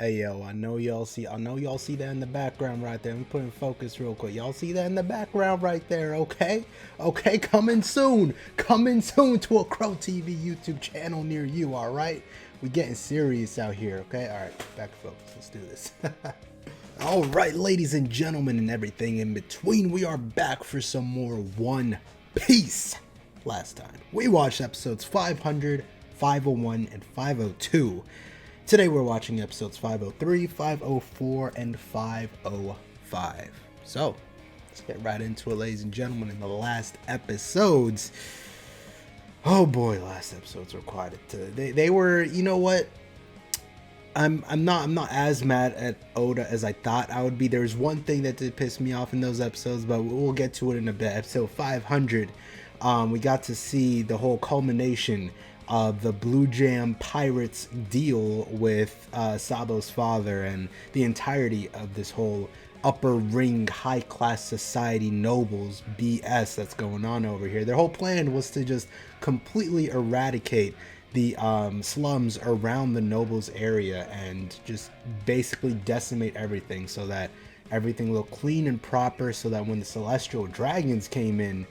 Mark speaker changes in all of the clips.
Speaker 1: Hey yo, I know y'all see that in the background right there. Let me put in focus real quick. Y'all see that in the background right there, okay? Okay, coming soon to a Crow TV YouTube channel near you, alright? We getting serious out here, okay? Alright, back to focus, let's do this. Alright, ladies and gentlemen and everything in between, we are back for some more One Piece. Last time, we watched episodes 500, 501, and 502. Today we're watching episodes 503, 504, and 505. So, let's get right into it, ladies and gentlemen. In the last episodes, oh boy, last episodes were quite they were, you know what? I'm not as mad at Oda as I thought I would be. There's one thing that did piss me off in those episodes, but we'll get to it in a bit. Episode 500, we got to see the whole culmination of the Blue Jam Pirates deal with Sabo's father and the entirety of this whole upper ring high class society nobles BS that's going on over here. Their whole plan was to just completely eradicate the slums around the nobles area and just basically decimate everything so that everything looked clean and proper, so that when the celestial dragons came in,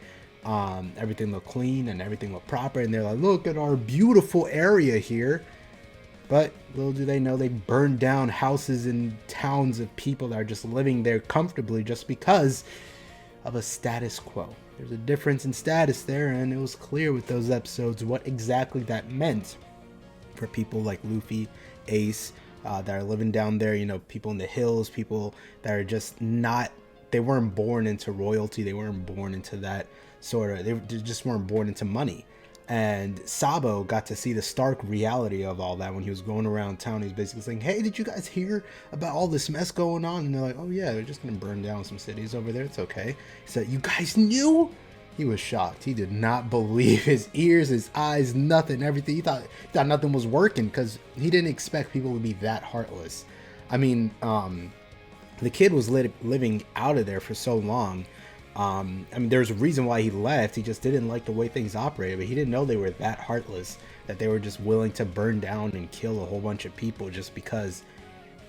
Speaker 1: everything looked clean and everything looked proper, and they're like, look at our beautiful area here. But little do they know, they burned down houses and towns of people that are just living there comfortably just because of a status quo. There's a difference in status there, and it was clear with those episodes what exactly that meant for people like Luffy, Ace, that are living down there, you know, people in the hills, people that are just not, they weren't born into royalty, they weren't born into that sort of, they just weren't born into money. And Sabo got to see the stark reality of all that when he was going around town. He was basically saying, hey, did you guys hear about all this mess going on? And they're like, oh yeah, they're just gonna burn down some cities over there, it's okay. He said, you guys knew? He was shocked. He did not believe his ears, his eyes, nothing, everything. He thought nothing was working, because he didn't expect people to be that heartless. I mean, the kid was living out of there for so long. I mean, there's a reason why he left. He just didn't like the way things operated, but he didn't know they were that heartless, that they were just willing to burn down and kill a whole bunch of people just because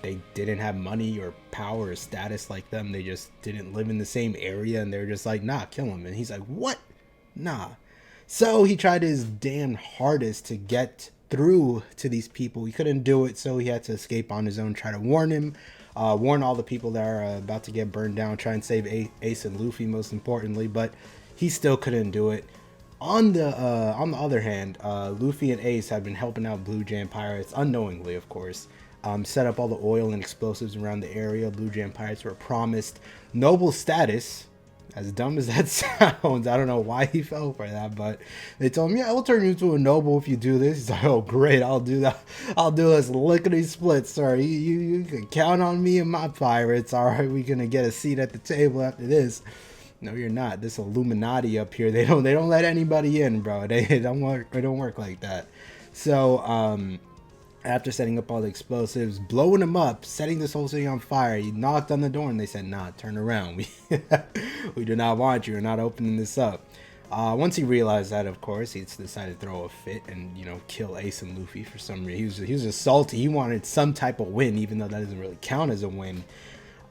Speaker 1: they didn't have money or power or status like them. They just didn't live in the same area, and they're just like, nah, kill him. And he's like, what? Nah. So he tried his damn hardest to get through to these people. He couldn't do it, so he had to escape on his own, try to warn all the people that are about to get burned down, try and save Ace and Luffy most importantly, but he still couldn't do it. On the other hand, Luffy and Ace have been helping out Blue Jam Pirates, unknowingly of course, set up all the oil and explosives around the area. Blue Jam Pirates were promised noble status. As dumb as that sounds, I don't know why he fell for that, but they told him, yeah, we'll turn you into a noble if you do this. He's like, oh, great, I'll do that. I'll do this lickety-split, sir. You can count on me and my pirates. All right, we're going to get a seat at the table after this. No, you're not. This Illuminati up here, they don't let anybody in, bro. They don't work like that. So, after setting up all the explosives, blowing them up, setting this whole city on fire, he knocked on the door and they said, nah, turn around. We do not want you. We're not opening this up. Once he realized that, of course, he decided to throw a fit and, you know, kill Ace and Luffy for some reason. He was just salty. He wanted some type of win, even though that doesn't really count as a win.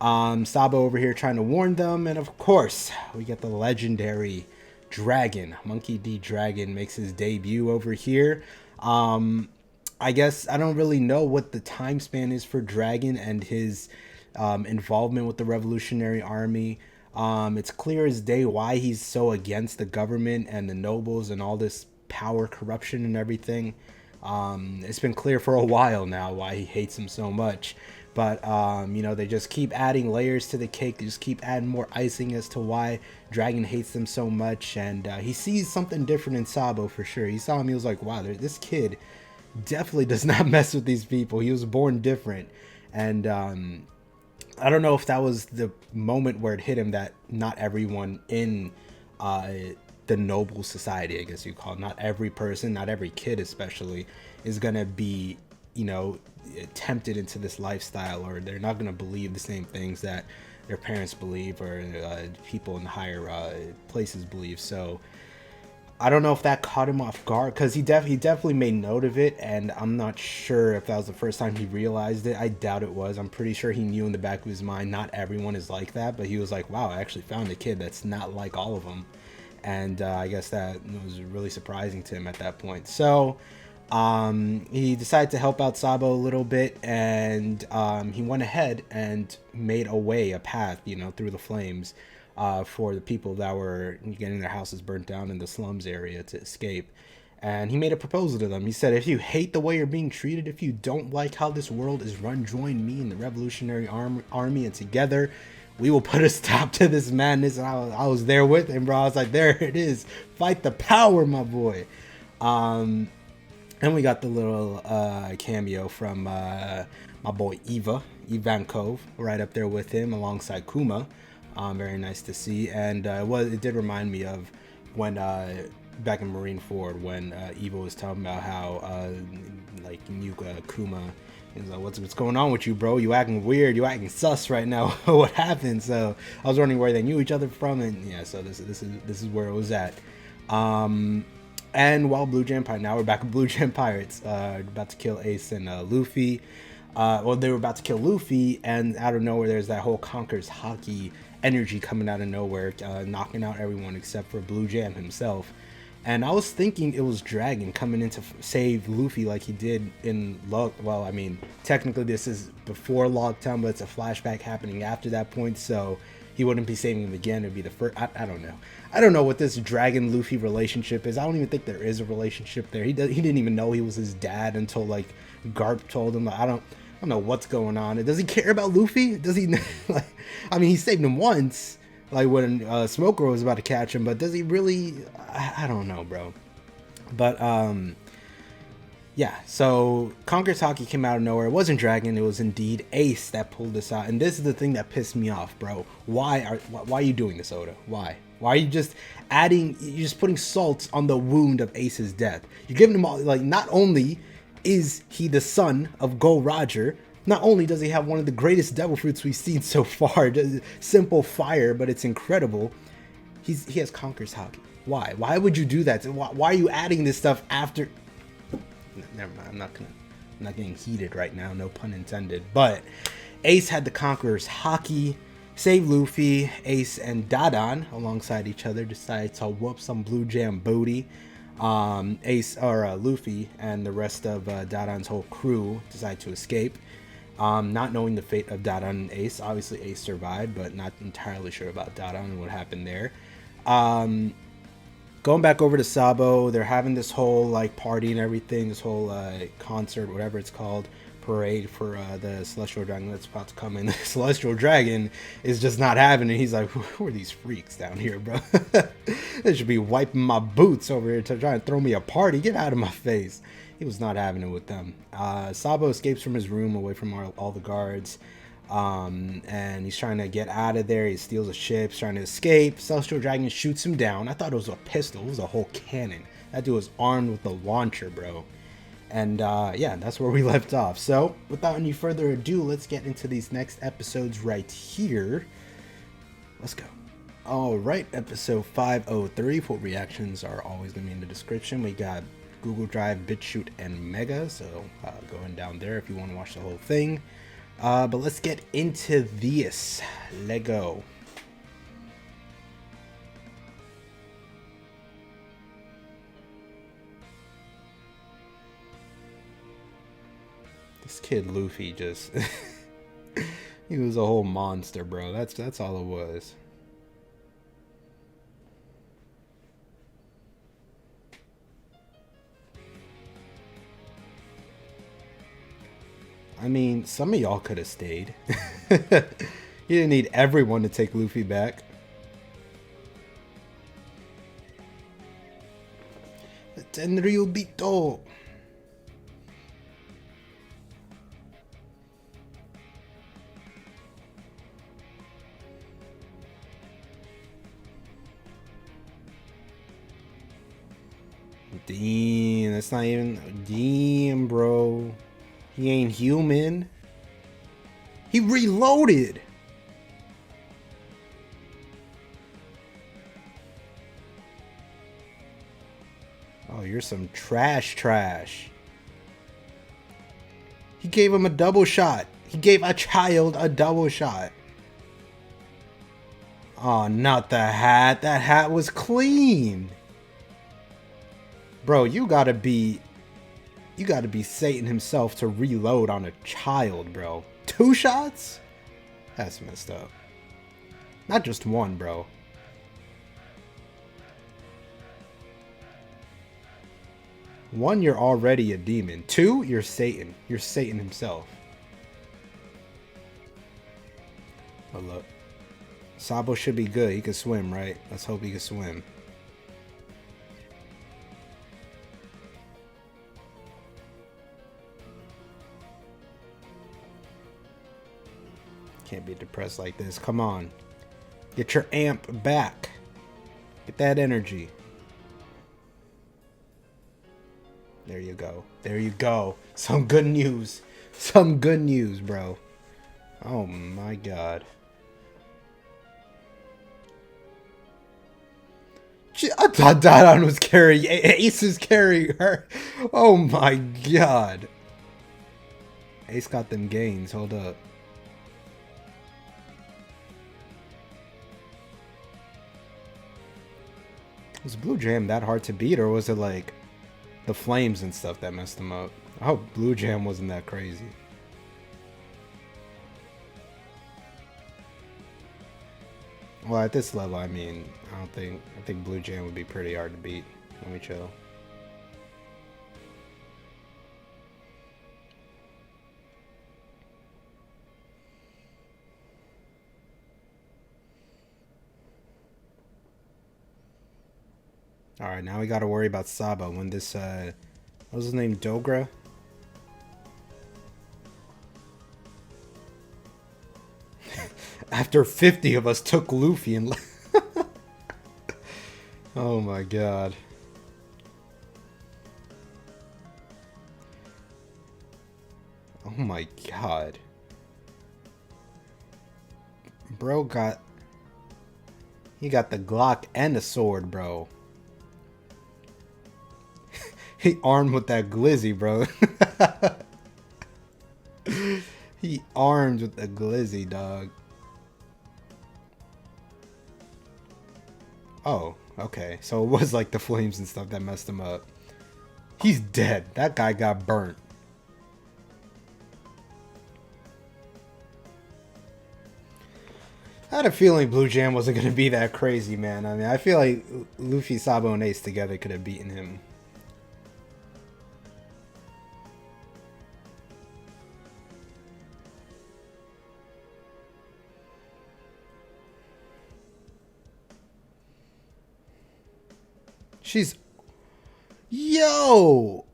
Speaker 1: Sabo over here trying to warn them. And, of course, we get the legendary dragon. Monkey D. Dragon makes his debut over here. I guess I don't really know what the time span is for Dragon and his involvement with the Revolutionary Army. It's clear as day why he's so against the government and the nobles and all this power corruption and everything. It's been clear for a while now why he hates them so much. But, you know, they just keep adding layers to the cake. They just keep adding more icing as to why Dragon hates them so much. And he sees something different in Sabo for sure. He saw him, he was like, wow, this kid definitely does not mess with these people. He was born different. And I don't know if that was the moment where it hit him that not everyone in the noble society, I guess you call it, not every person, not every kid especially, is gonna be, you know, tempted into this lifestyle, or they're not gonna believe the same things that their parents believe or people in higher places believe. So I don't know if that caught him off guard, because he definitely made note of it, and I'm not sure if that was the first time he realized it. I doubt it was. I'm pretty sure he knew in the back of his mind not everyone is like that, but he was like, wow, I actually found a kid that's not like all of them. And I guess that was really surprising to him at that point. So he decided to help out Sabo a little bit, and he went ahead and made a path, you know, through the flames for the people that were getting their houses burnt down in the slums area to escape. And he made a proposal to them. He said, if you hate the way you're being treated, if you don't like how this world is run, join me in the Revolutionary Army, and together we will put a stop to this madness. And I was there with him, bro. I was like, there it is. Fight the power, my boy. And we got the little cameo from my boy Ivankov, right up there with him alongside Kuma. Very nice to see. And it did remind me of when back in Marineford, when Eva was talking about how like Kuma is like, what's going on with you, bro? You acting weird, you acting sus right now. What happened? So I was wondering where they knew each other from, and yeah, so this is where it was at. And while Blue Jam Pirates, now we're back with Blue Jam Pirates, about to kill Ace and Luffy. Well, they were about to kill Luffy, and out of nowhere, there's that whole Conqueror's Haki energy coming out of nowhere, knocking out everyone except for Blue Jam himself. And I was thinking it was Dragon coming in to save Luffy like he did in well, I mean, technically this is before Logtown, but it's a flashback happening after that point, so he wouldn't be saving him again. It'd be the first. I don't know. I don't know what this Dragon Luffy relationship is. I don't even think there is a relationship there. He didn't even know he was his dad until like Garp told him. Like, I don't know what's going on. Does he care about Luffy? Does he? Like, I mean, he saved him once, like when Smoker was about to catch him, but does he really? I don't know, bro. But yeah, so Conqueror's Haki came out of nowhere. It wasn't Dragon, it was indeed Ace that pulled this out. And this is the thing that pissed me off, bro. Why are you doing this, Oda? Why are you just you're just putting salt on the wound of Ace's death? You're giving him all, like, not only is he the son of Go Roger, not only does he have one of the greatest devil fruits we've seen so far, simple fire, but it's incredible. He has Conqueror's Haki. Why would you do that? Why are you adding this stuff after? Never mind. I'm not getting heated right now. No pun intended. But Ace had the Conqueror's Haki, saved Luffy. Ace and Dadan, alongside each other, decided to whoop some Blue Jam booty. Luffy and the rest of Dadan's whole crew decided to escape. Not knowing the fate of Dadan and Ace. Obviously, Ace survived, but not entirely sure about Dadan and what happened there. Going back over to Sabo, they're having this whole like party and everything, this whole concert, whatever it's called, parade for the Celestial Dragon that's about to come in. The Celestial Dragon is just not having it. He's like, who are these freaks down here, bro? They should be wiping my boots over here to try and throw me a party. Get out of my face. He was not having it with them. Sabo escapes from his room away from all the guards. And he's trying to get out of there. He steals a ship, he's trying to escape. Celestial Dragon shoots him down. I thought it was a pistol. It was a whole cannon. That dude was armed with a launcher, bro. And yeah, that's where we left off. So without any further ado, let's get into these next episodes right here. Let's go. All right, episode 503. Full reactions are always going to be in the description. We got Google Drive, BitChute, and Mega. So going down there if you want to watch the whole thing. But let's get into this. Lego. This kid Luffy just he was a whole monster, bro. That's all it was. I mean, some of y'all could have stayed. You didn't need everyone to take Luffy back. Tenryubito. Damn, that's not even... Damn, bro. He ain't human. He reloaded. you're some trash. He gave him a double shot. He gave a child a double shot. Oh, not the hat. That hat was clean. Bro, you gotta be Satan himself to reload on a child, bro. 2 shots? That's messed up. Not just one, bro. One, you're already a demon. 2, you're Satan. You're Satan himself. Oh, look. Sabo should be good. He can swim, right? Let's hope he can swim. Can't be depressed like this. Come on. Get your amp back. Get that energy. There you go. There you go. Some good news. Some good news, bro. Oh my god. I thought Dadan was carrying. Ace is carrying her. Oh my god. Ace got them gains. Hold up. Was Blue Jam that hard to beat, or was it like the flames and stuff that messed him up? I hope Blue Jam wasn't that crazy. Well, at this level, I mean, I think Blue Jam would be pretty hard to beat. Let me chill. Alright, now we gotta worry about Saba when this, what was his name, Dogra? After 50 of us took Luffy and... Oh my god. Oh my god. Bro got... He got the Glock and a sword, bro. He armed with that glizzy, bro. He armed with the glizzy, dog. Oh, okay. So it was like the flames and stuff that messed him up. He's dead. That guy got burnt. I had a feeling Blue Jam wasn't going to be that crazy, man. I mean, I feel like Luffy, Sabo, and Ace together could have beaten him. She's... Yo!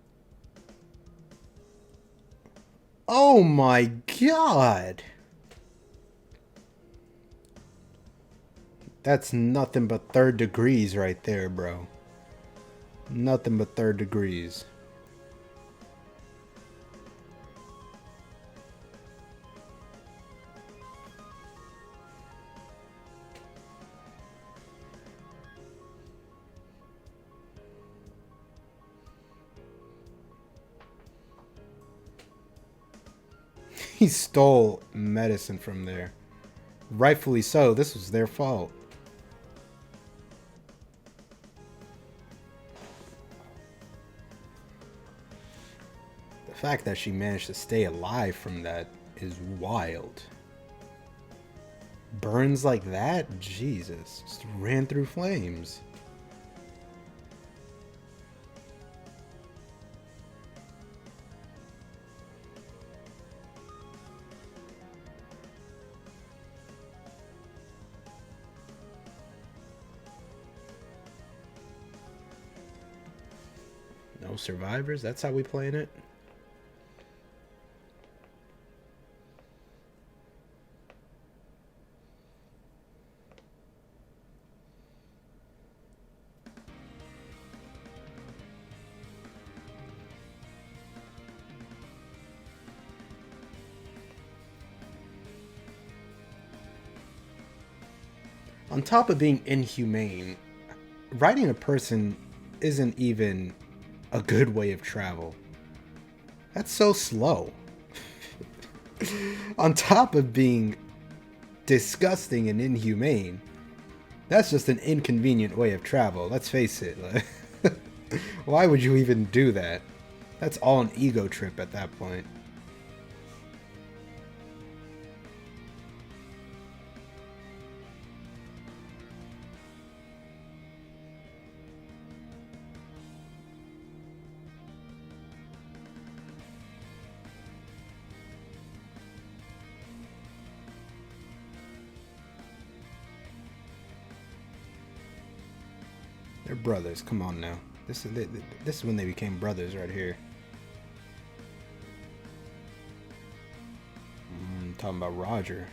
Speaker 1: Oh my god! That's nothing but 3rd degrees right there, bro. Nothing but 3rd degrees. He stole medicine from there. Rightfully so. This was their fault. The fact that she managed to stay alive from that is wild. Burns like that? Jesus. Just ran through flames. No survivors? That's how we playing it? On top of being inhumane, writing a person isn't even a good way of travel. That's so slow. On top of being disgusting and inhumane, that's just an inconvenient way of travel. Let's face it. Why would you even do that? That's all an ego trip at that point. They're brothers. Come on now. This is when they became brothers right here. Talking about Roger.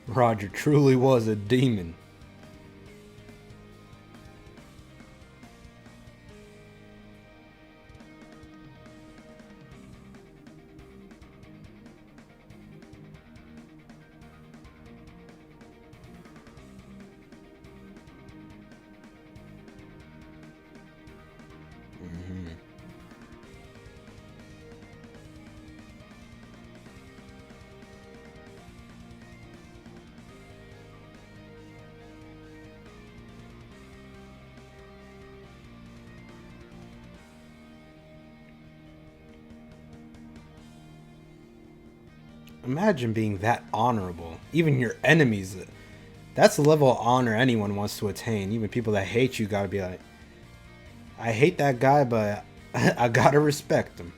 Speaker 1: Roger truly was a demon. Imagine being that honorable. Even your enemies. That's the level of honor anyone wants to attain. Even people that hate you gotta be like, I hate that guy, but I gotta respect him.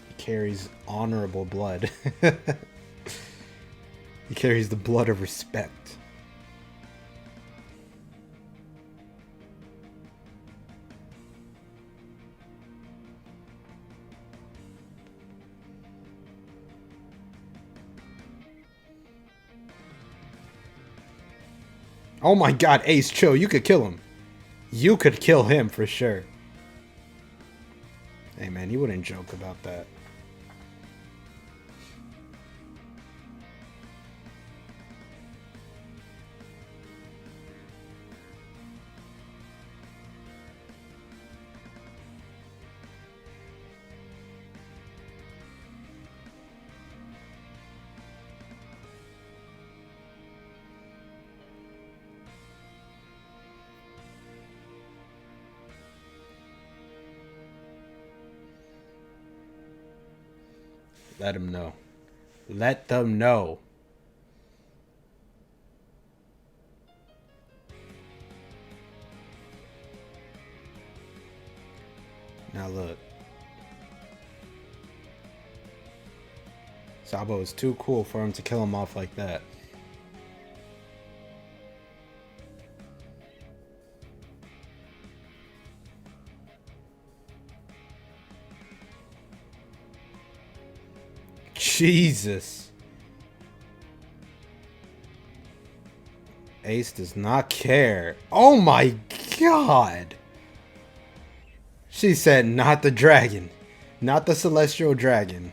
Speaker 1: He carries honorable blood. He carries the blood of respect. Oh my god, Ace, chill. You could kill him. You could kill him for sure. Hey man, he wouldn't joke about that. Let them know. Let them know. Now look. Sabo is too cool for him to kill him off like that. Jesus. Ace does not care. Oh my god. She said not the dragon. Not the celestial dragon.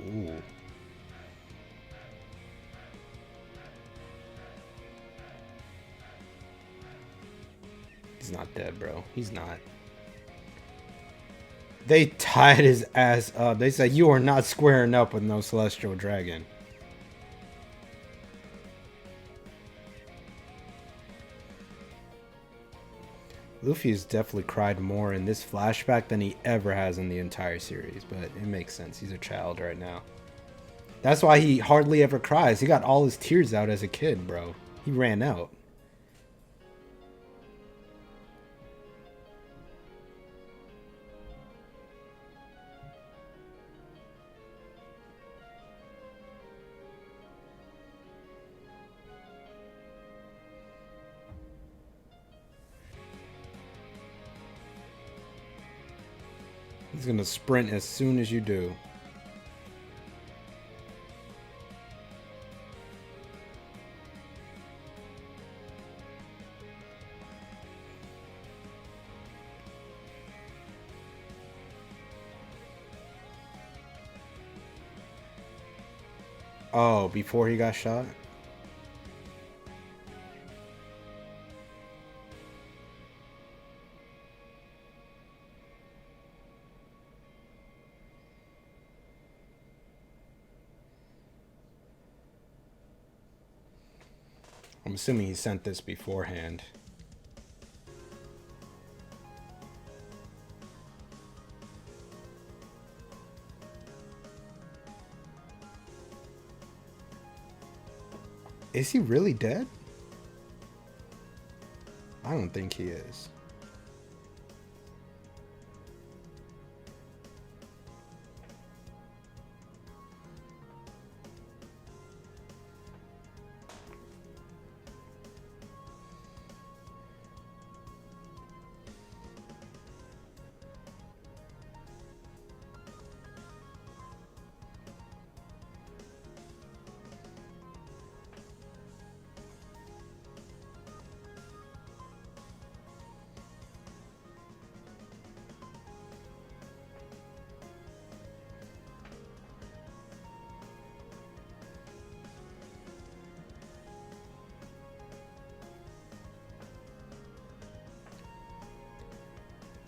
Speaker 1: Ooh. He's not dead, bro. He's not. They tied his ass up. They said, you are not squaring up with no celestial dragon. Luffy has definitely cried more in this flashback than he ever has in the entire series, but it makes sense. He's a child right now. That's why he hardly ever cries. He got all his tears out as a kid, bro. He ran out. He's gonna sprint as soon as you do. Oh, before he got shot? I'm assuming he sent this beforehand. Is he really dead? I don't think he is.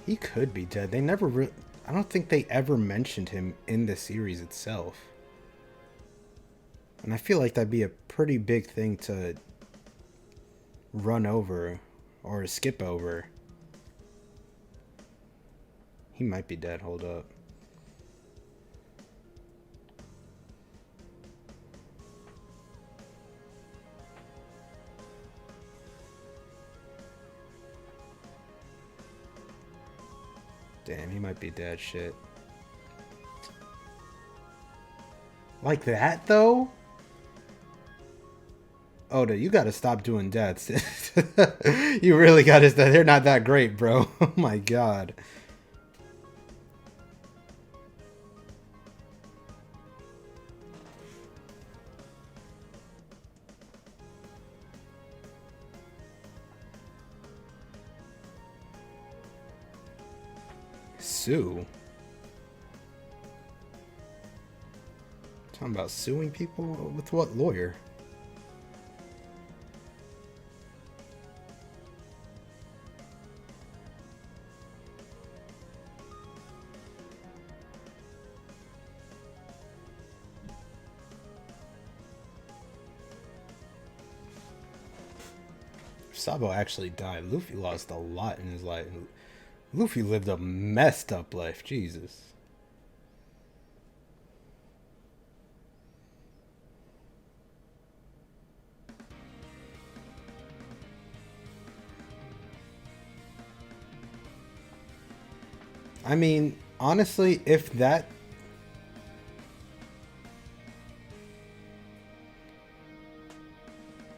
Speaker 1: He could be dead. They never I don't think they ever mentioned him in the series itself. And I feel like that'd be a pretty big thing to run over or skip over. He might be dead. Hold up. Damn, he might be dead. Shit. Like that, though? Oda, you gotta stop doing deaths. You really gotta. They're not that great, bro. Oh my god. Sue? Talking about suing people? With what lawyer? Sabo actually died. Luffy lost a lot in his life. Luffy lived a messed up life. Jesus. I mean, honestly, if that...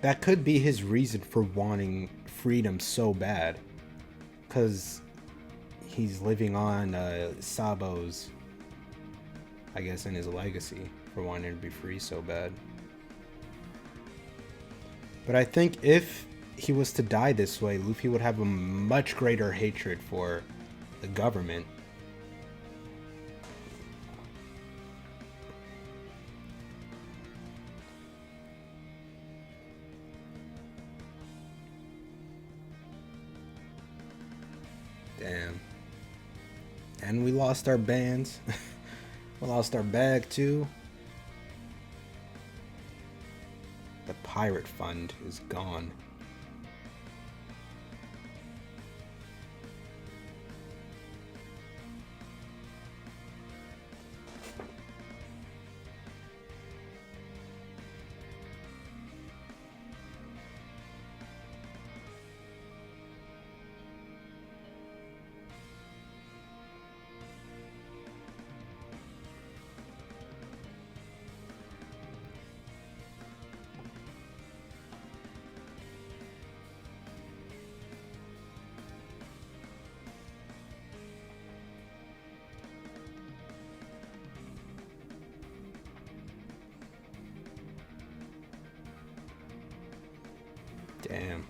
Speaker 1: that could be his reason for wanting freedom so bad. Because he's living on Sabo's, I guess, in his legacy for wanting to be free so bad. But I think if he was to die this way, Luffy would have a much greater hatred for the government. Damn. And we lost our bands. We lost our bag too. The pirate fund is gone. Damn.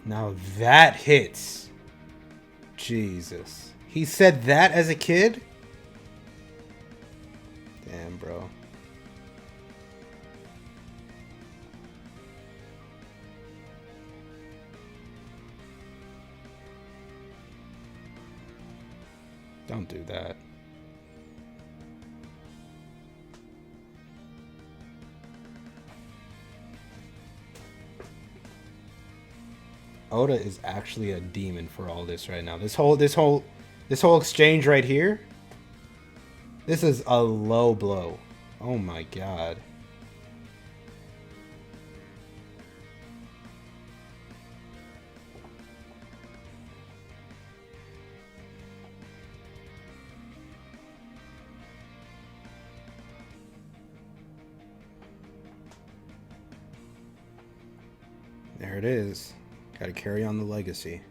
Speaker 1: Now that hits. Jesus. He said that as a kid? Damn, bro. Don't do that. Oda is actually a demon for all this right now. This whole exchange right here. This is a low blow. Oh my god. There it is. Gotta carry on the legacy.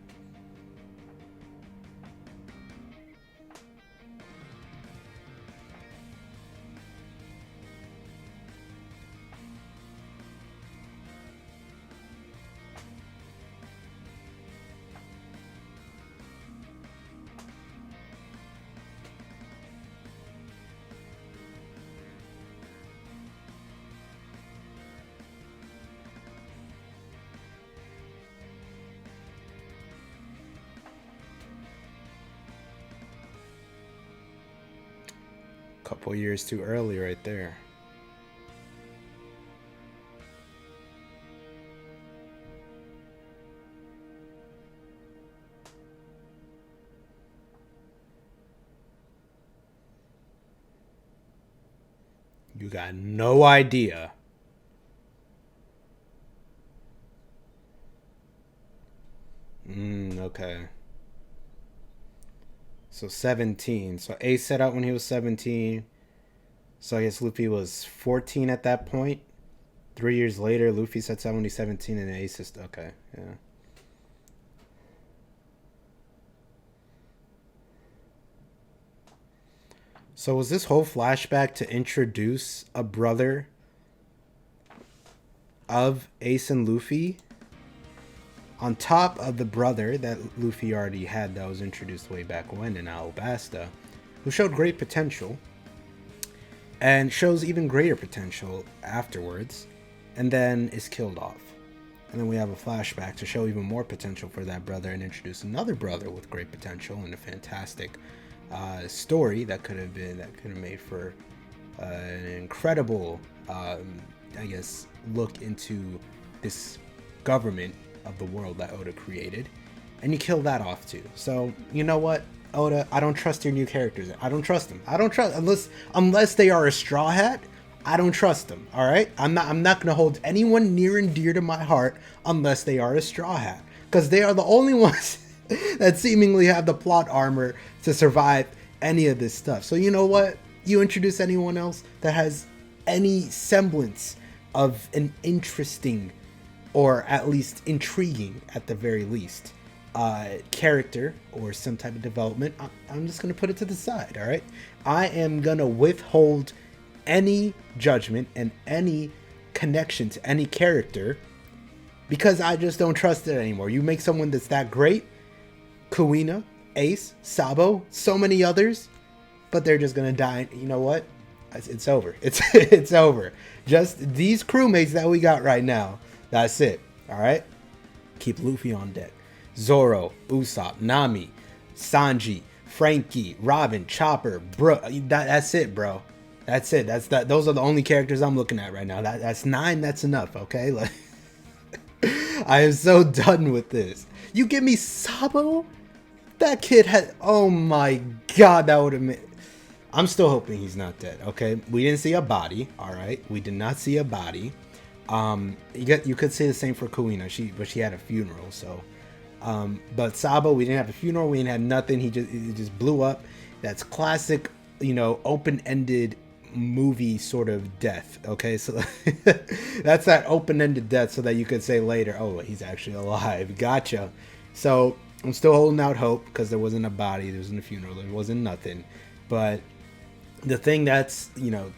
Speaker 1: Couple years too early right there. You got no idea. Okay. So 17. So Ace set out when he was 17. So I guess Luffy was 14 at that point. 3 years later, Luffy sets out when he's 17 and Ace is... Okay, yeah. So was this whole flashback to introduce a brother of Ace and Luffy on top of the brother that Luffy already had that was introduced way back when in Alabasta, who showed great potential and shows even greater potential afterwards, and then is killed off. And then we have a flashback to show even more potential for that brother and introduce another brother with great potential and a fantastic story that could have made for an incredible, I guess, look into this government of the world that Oda created, and you kill that off too. So you know what, Oda, I don't trust your new characters. I don't trust them. I don't trust unless they are a Straw Hat. I don't trust them. All right, I'm not gonna hold anyone near and dear to my heart unless they are a Straw Hat, because they are the only ones that seemingly have the plot armor to survive any of this stuff. So you know what? You introduce anyone else that has any semblance of an interesting, or at least intriguing at the very least, character or some type of development, I'm just going to put it to the side, all right? I am going to withhold any judgment and any connection to any character because I just don't trust it anymore. You make someone that's that great, Kuina, Ace, Sabo, so many others, but they're just going to die. You know what? It's over. It's over. Just these crewmates that we got right now. That's it. All right? Keep Luffy on deck. Zoro, Usopp, Nami, Sanji, Frankie, Robin, Chopper, bro. That's it, bro. That's it. Those are the only characters I'm looking at right now. That's 9. That's enough, okay? Like, I am so done with this. You give me Sabo? That kid had... Oh my god, that would have made... I'm still hoping he's not dead, okay? We didn't see a body, all right? We did not see a body. You could say the same for Kuina, but she had a funeral, so... but Sabo, we didn't have a funeral, we didn't have nothing. He just blew up. That's classic, open-ended movie sort of death, okay? So that's that open-ended death so that you could say later, oh, he's actually alive. Gotcha. So I'm still holding out hope because there wasn't a body, there wasn't a funeral, there wasn't nothing. But the thing that's,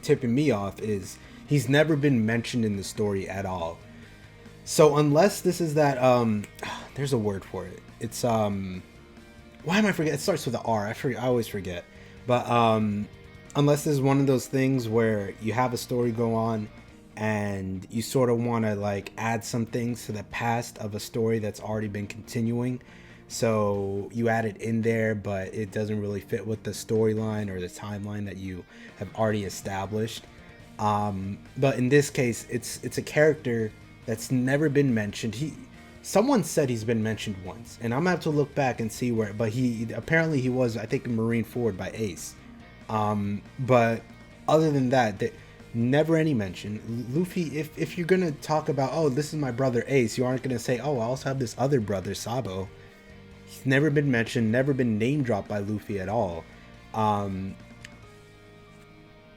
Speaker 1: tipping me off is he's never been mentioned in the story at all. So unless this is that there's a word for it. It's why am I forget? It starts with an R. I always forget. But unless this is one of those things where you have a story go on and you sort of want to like add some things to the past of a story that's already been continuing. So you add it in there, but it doesn't really fit with the storyline or the timeline that you have already established. But in this case, it's a character that's never been mentioned. Someone said he's been mentioned once, and I'm gonna have to look back and see where. But he was, I think, Marine Forward by Ace. But other than that, never any mention. Luffy, if you're gonna talk about, oh, this is my brother Ace, you aren't gonna say, oh, I also have this other brother Sabo. He's never been mentioned, never been name dropped by Luffy at all.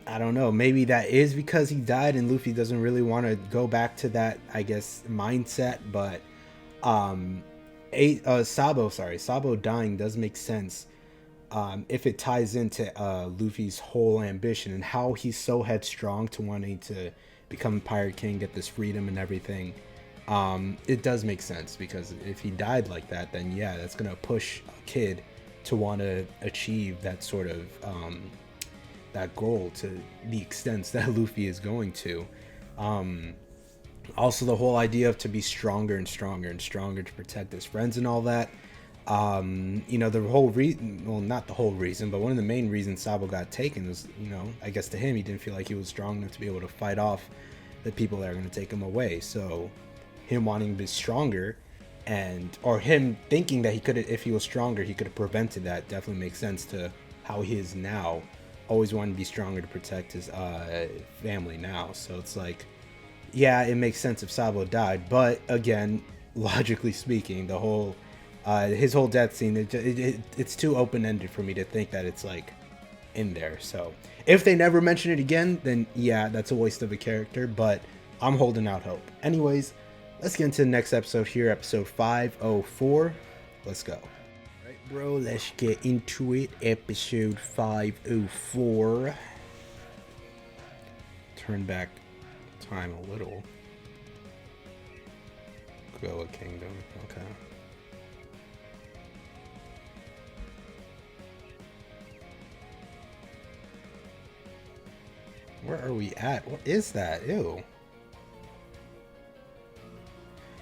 Speaker 1: I don't know. Maybe that is because he died and Luffy doesn't really want to go back to that, I guess, mindset. But Sabo dying does make sense if it ties into Luffy's whole ambition and how he's so headstrong to wanting to become Pirate King, get this freedom and everything. It does make sense because if he died like that, then yeah, that's gonna push a kid to want to achieve that sort of that goal to the extent that Luffy is going to. Also, the whole idea of to be stronger and stronger and stronger to protect his friends and all that. The whole reason, well, not the whole reason, but one of the main reasons Sabo got taken was, I guess to him, he didn't feel like he was strong enough to be able to fight off the people that are going to take him away. So him wanting to be stronger or him thinking that he could, if he was stronger, he could have prevented that, definitely makes sense to how he is now. Always wanted to be stronger to protect his family now. So it's like, yeah, it makes sense if Sabo died, but again, logically speaking, the whole his whole death scene, it's too open-ended for me to think that it's like in there. So if they never mention it again, then yeah, that's a waste of a character, but I'm holding out hope. Anyways, let's get into the next episode here, episode 504. Let's go. Alright, bro, let's get into it. Episode 504. Turn back time a little. Goa Kingdom, okay. Where are we at? What is that? Ew.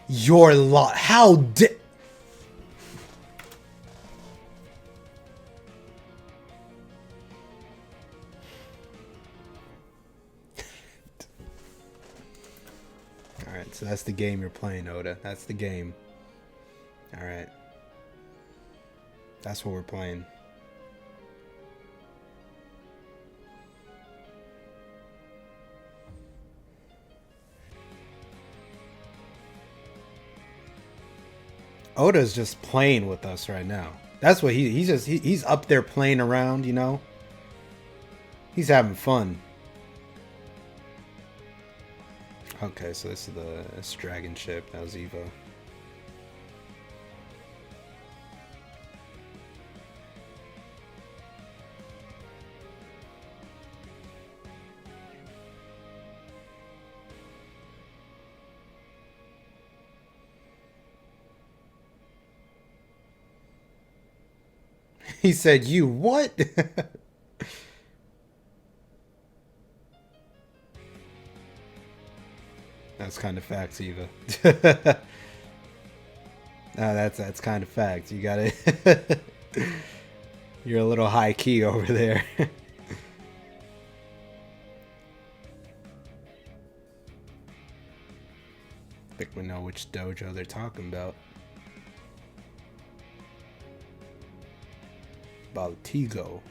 Speaker 1: Your lot. How did... Alright, so that's the game you're playing, Oda. That's the game. Alright. That's what we're playing. Oda's just playing with us right now. That's what he's up there playing around, He's having fun. Okay, so this is the dragon ship. That was Evo. He said, "You what?" That's kind of facts, Eva. That's kind of facts. You got it. You're a little high key over there. I think we know which dojo they're talking about. Baltigo.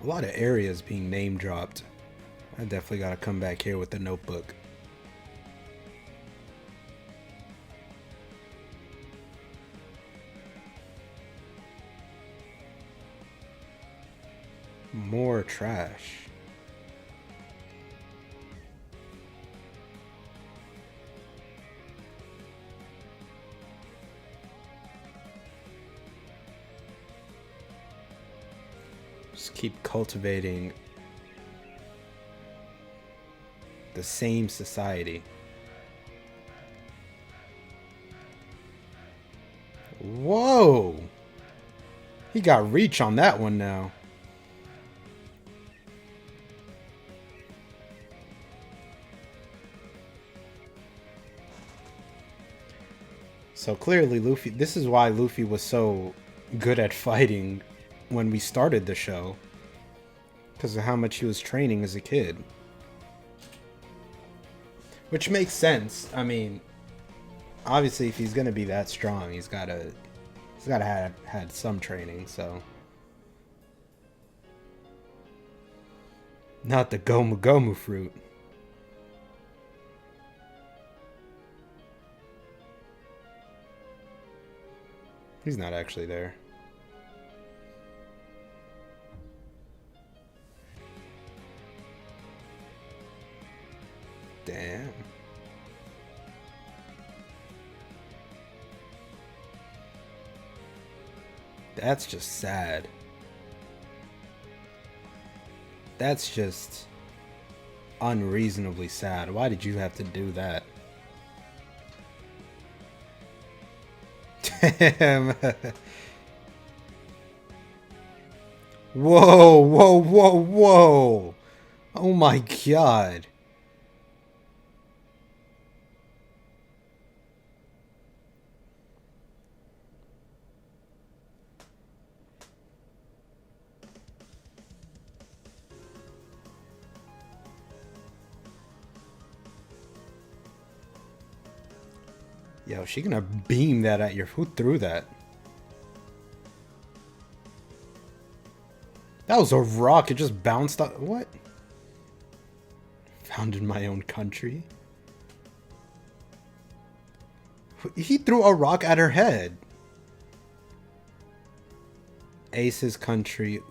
Speaker 1: A lot of areas being name dropped. I definitely gotta come back here with the notebook. More trash. Just keep cultivating The same society. Whoa! He got reach on that one now. So clearly Luffy, this is why Luffy was so good at fighting when we started the show. Because of how much he was training as a kid. Which makes sense. I mean, obviously if he's gonna be that strong, he's gotta have had some training, so. Not the Gomu Gomu fruit. He's not actually there. Damn. That's just sad. That's just unreasonably sad. Why did you have to do that? Damn. Whoa, whoa, whoa, whoa. Oh my god. Yo, she gonna beam that at your... Who threw that? That was a rock. It just bounced off... What? Found in my own country? He threw a rock at her head. Ace's country.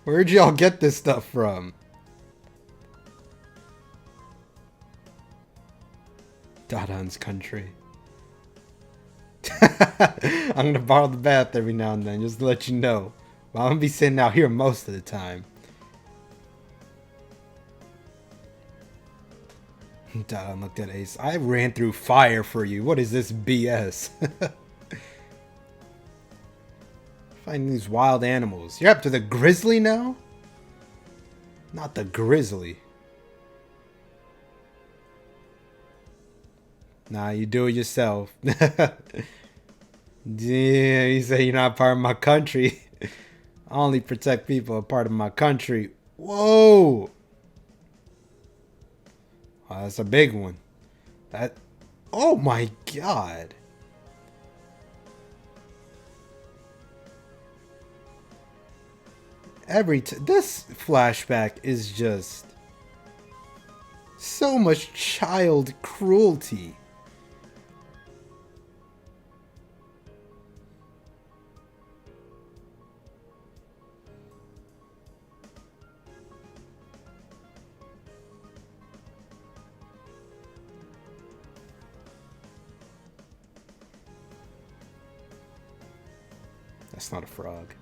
Speaker 1: Where'd y'all get this stuff from? Dadan's country. I'm gonna borrow the bath every now and then, just to let you know. But I'm gonna be sitting out here most of the time. Dadan looked at Ace. I ran through fire for you. What is this BS? Finding these wild animals. You're up to the grizzly now? Not the grizzly. Nah, you do it yourself. Yeah, you say you're not part of my country. I only protect people a part of my country. Whoa! Oh, that's a big one. That... Oh my god! This flashback is just... so much child cruelty. That's not a frog.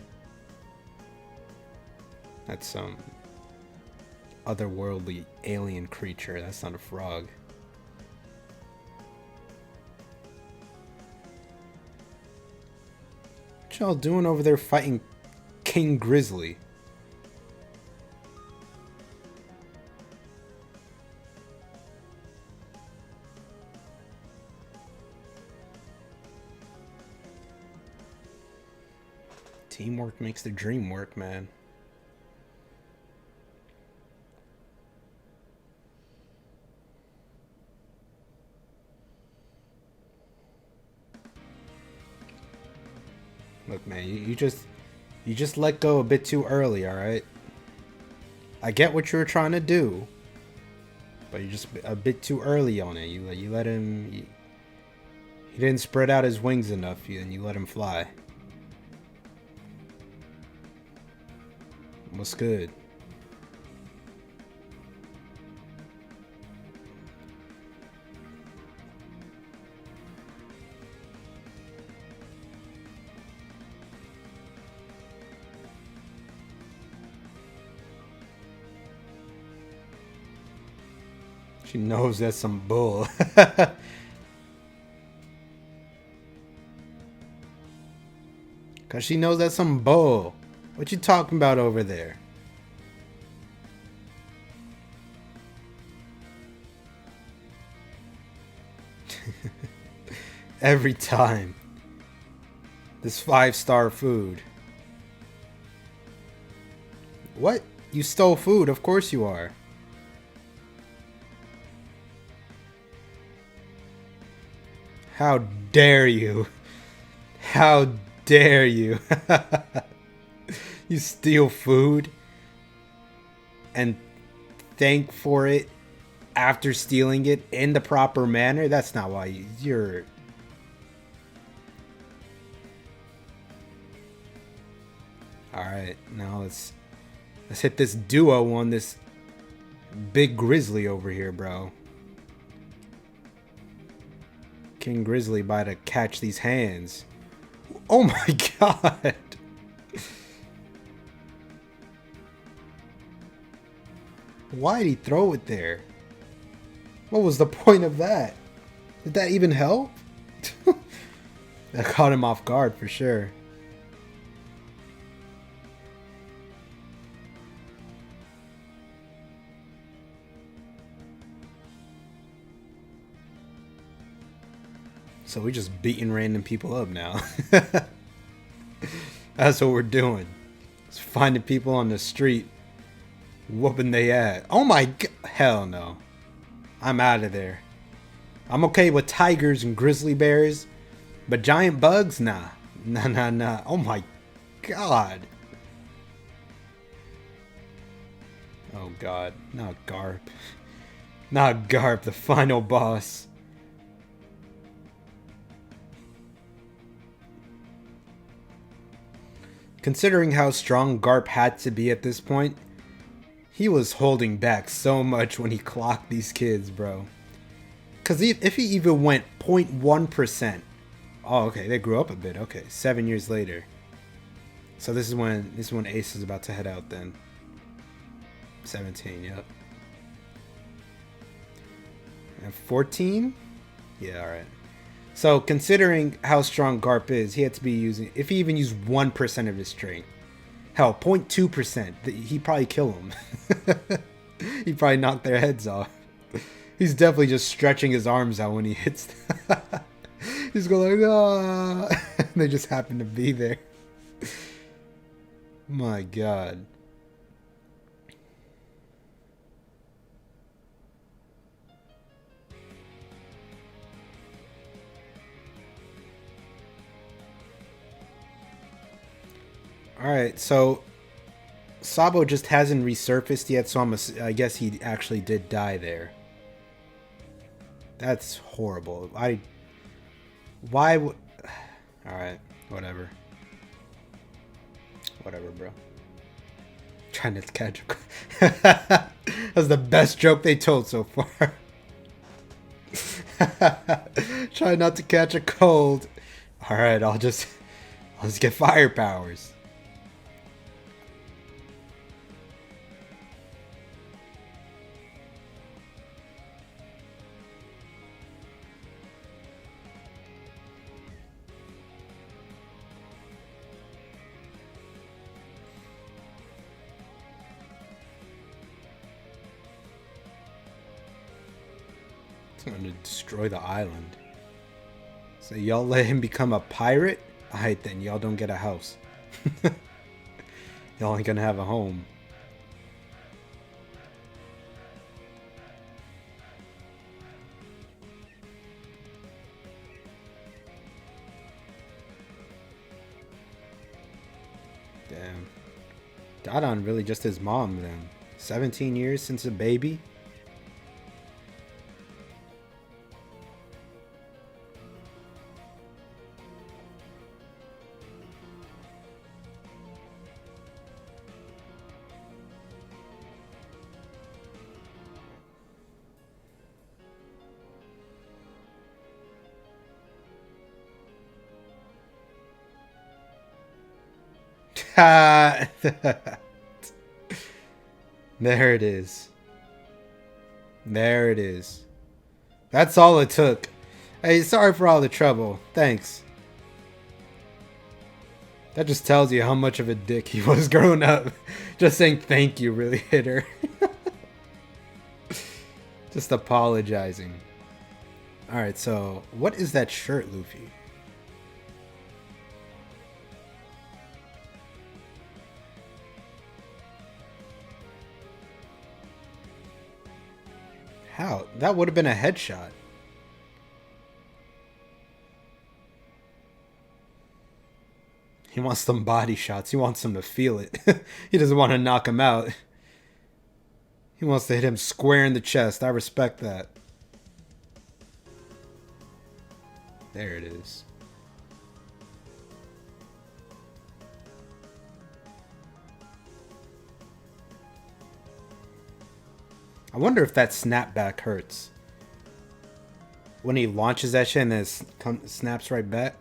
Speaker 1: That's some otherworldly alien creature. That's not a frog. What y'all doing over there fighting King Grizzly? Teamwork makes the dream work, man. Look, man, you just let go a bit too early, all right? I get what you were trying to do, but you're just a bit too early on it. You let him. He didn't spread out his wings enough, and you let him fly. What's good? She knows that's some bull. Cause she knows that's some bull. What you talking about over there? Every time. This 5-star food. What? You stole food? Of course you are. How dare you? How dare you? You steal food and thank for it after stealing it in the proper manner? That's not why you're... Alright, now let's hit this duo on this big grizzly over here, bro. King Grizzly about to catch these hands. Oh my god! Why did he throw it there? What was the point of that? Did that even help? That caught him off guard for sure. So we're just beating random people up now. That's what we're doing. Just finding people on the street, whooping they ass. Oh my god. Hell no. I'm out of there. I'm okay with tigers and grizzly bears, but giant bugs? Nah. Nah. Oh my god. Oh god. Not Garp. Not Garp, the final boss. Considering how strong Garp had to be at this point, he was holding back so much when he clocked these kids, bro. Because if he even went 0.1%... Oh, okay, they grew up a bit. Okay, 7 years later. So this is when Ace is about to head out then. 17, yep. And 14? Yeah, alright. So, considering how strong Garp is, he had to be using... If he even used 1% of his strength. Hell, 0.2%. He'd probably kill him. He'd probably knock their heads off. He's definitely just stretching his arms out when he hits them. He's going like, ah. They just happen to be there. My god. Alright, so Sabo just hasn't resurfaced yet, so I guess he actually did die there. That's horrible. Why would... Alright, whatever. Whatever, bro. Trying to catch a... That's the best joke they told so far. Try not to catch a cold. Alright, I'll just get fire powers. I'm gonna destroy the island. So y'all let him become a pirate? Alright then, y'all don't get a house. Y'all ain't gonna have a home. Damn. Dodon really just his mom then. 17 years since a baby? There it is. There it is. That's all it took. Hey, sorry for all the trouble. Thanks. That just tells you how much of a dick he was growing up. Just saying thank you really hit her. Just apologizing. Alright, so what is that shirt, Luffy? How? That would have been a headshot. He wants some body shots. He wants him to feel it. He doesn't want to knock him out. He wants to hit him square in the chest. I respect that. There it is. I wonder if that snapback hurts. When he launches that shit and it snaps right back.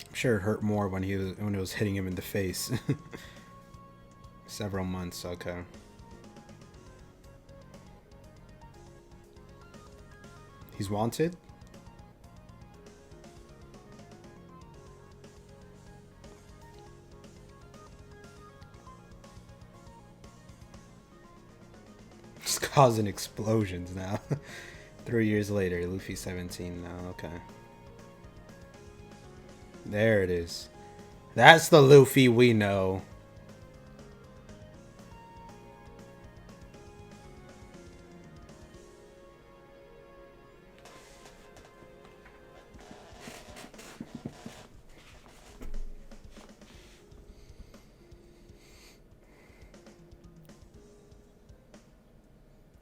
Speaker 1: I'm sure it hurt more when it was hitting him in the face. Several months, okay. He's wanted? Just causing explosions now. 3 years later, Luffy 17 now, okay. There it is. That's the Luffy we know.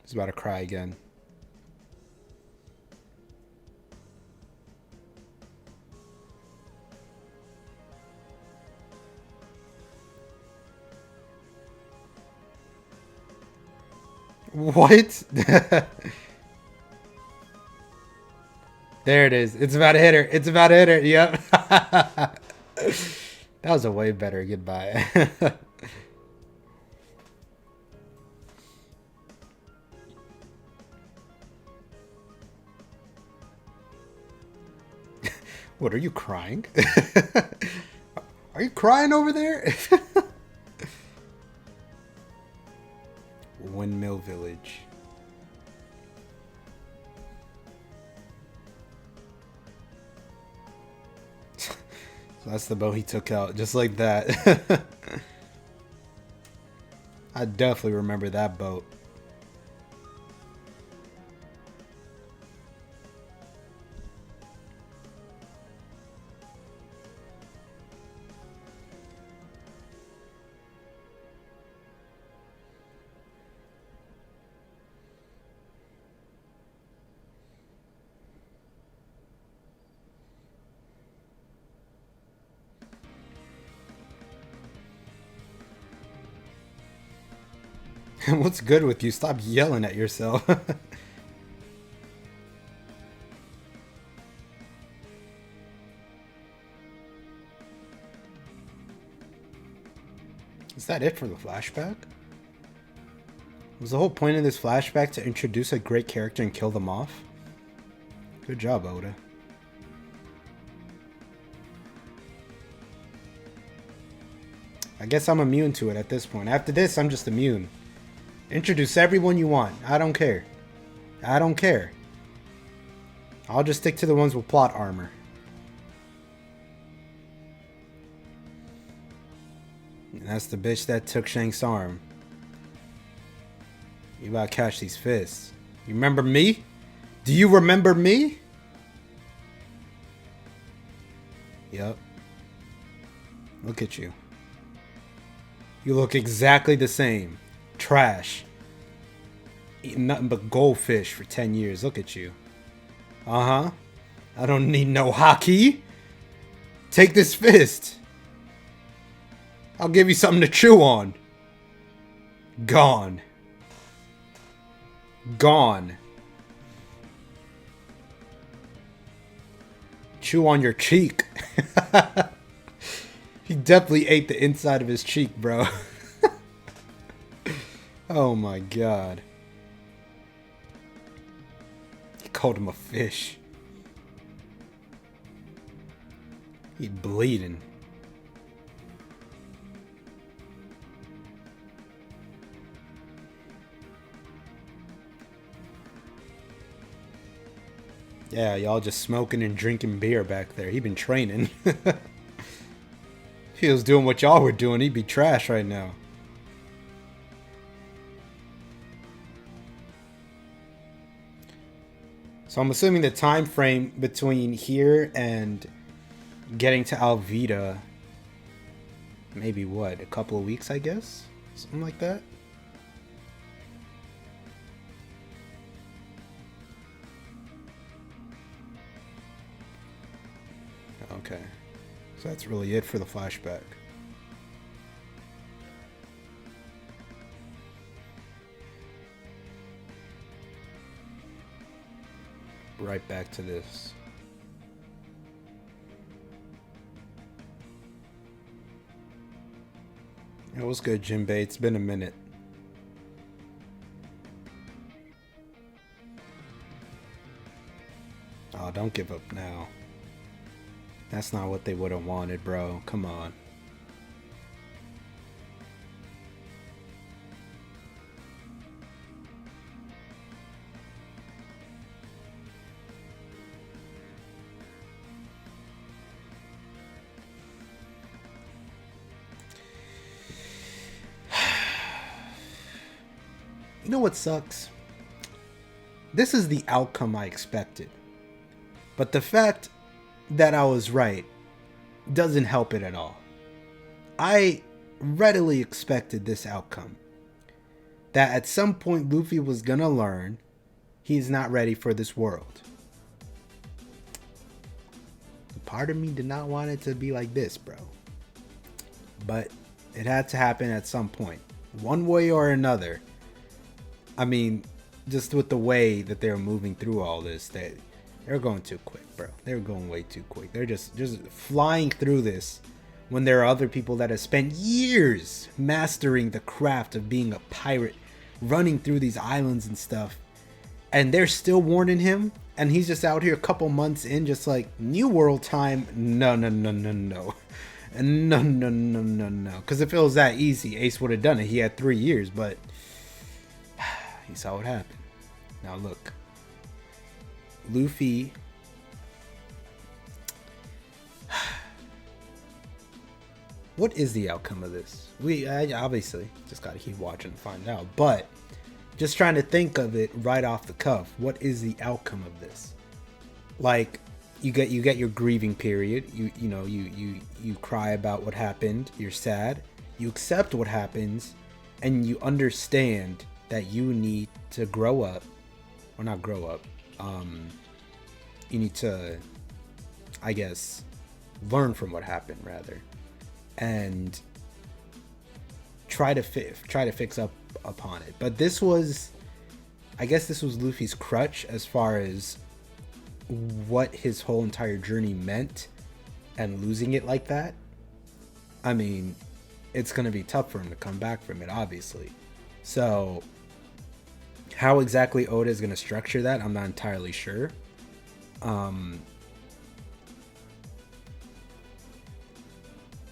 Speaker 1: He's about to cry again. What? There it is. It's about to hit her. It's about to hit her. Yep. That was a way better goodbye. What, are you crying? Are you crying over there? Windmill Village. So that's the boat he took out, just like that. I definitely remember that boat. What's good with you? Stop yelling at yourself. Is that it for the flashback? Was the whole point of this flashback to introduce a great character and kill them off? Good job, Oda. I guess I'm immune to it at this point. After this, I'm just immune. Introduce everyone you want. I don't care. I don't care. I'll just stick to the ones with plot armor. And that's the bitch that took Shank's arm. You gotta catch these fists. You remember me? Do you remember me? Yep. Look at you. You look exactly the same. Trash. Eating nothing but goldfish for 10 years. Look at you. Uh-huh. I don't need no hockey. Take this fist. I'll give you something to chew on. Gone. Gone. Chew on your cheek. He definitely ate the inside of his cheek, bro. Oh my god. He called him a fish. He's bleeding. Yeah, y'all just smoking and drinking beer back there. He been training. If he was doing what y'all were doing, he'd be trash right now. So I'm assuming the time frame between here and getting to Alvita, maybe what, a couple of weeks, I guess? Something like that? Okay. So that's really it for the flashback. Right back to this. It was good, Jinbei. It's been a minute. Oh, don't give up now. That's not what they would have wanted, bro. Come on. You know what sucks? This is the outcome I expected. But the fact that I was right doesn't help it at all. I readily expected this outcome. That at some point Luffy was gonna learn he's not ready for this world. Part of me did not want it to be like this, bro. But it had to happen at some point. One way or another. I mean, just with the way that they're moving through all this, they're going too quick, bro. They're going way too quick. They're just flying through this when there are other people that have spent years mastering the craft of being a pirate, running through these islands and stuff. And they're still warning him, and he's just out here a couple months in, just like, New World time. No. No. Because if it was that easy, Ace would have done it. He had 3 years, but he saw what happened. Now look, Luffy. What is the outcome of this? I obviously just gotta keep watching to find out. But just trying to think of it right off the cuff. What is the outcome of this? Like, you get your grieving period. You cry about what happened. You're sad. You accept what happens, and you understand that you need to grow up, or not grow up. You need to, I guess, learn from what happened rather, and try to fix up upon it. But this was, I guess, this was Luffy's crutch as far as what his whole entire journey meant, and losing it like that. I mean, it's gonna be tough for him to come back from it, obviously. So how exactly Oda is going to structure that, I'm not entirely sure. I'm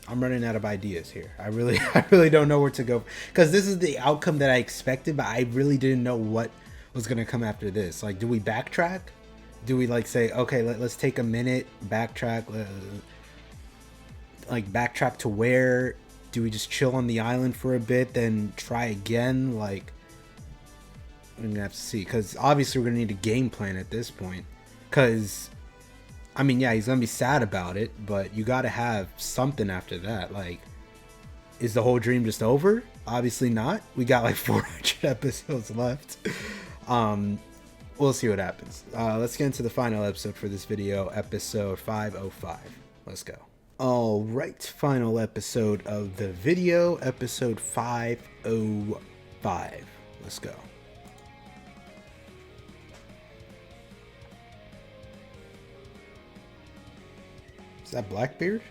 Speaker 1: running out of ideas here. I really don't know where to go, because this is the outcome that I expected, but I really didn't know what was going to come after this. Like, do we backtrack? Do we like say, okay, let's take a minute, backtrack, like backtrack to where? Do we just chill on the island for a bit, then try again? Like, we're gonna have to see, because obviously we're gonna need a game plan at this point. Because, I mean, yeah, he's gonna be sad about it, but you gotta have something after that. Like, is the whole dream just over? Obviously not. We got like 400 episodes left. We'll see what happens. Let's get into the final episode for this video, episode 505. Let's go. All right, final episode of the video, episode 505. Let's go. Is that Blackbeard?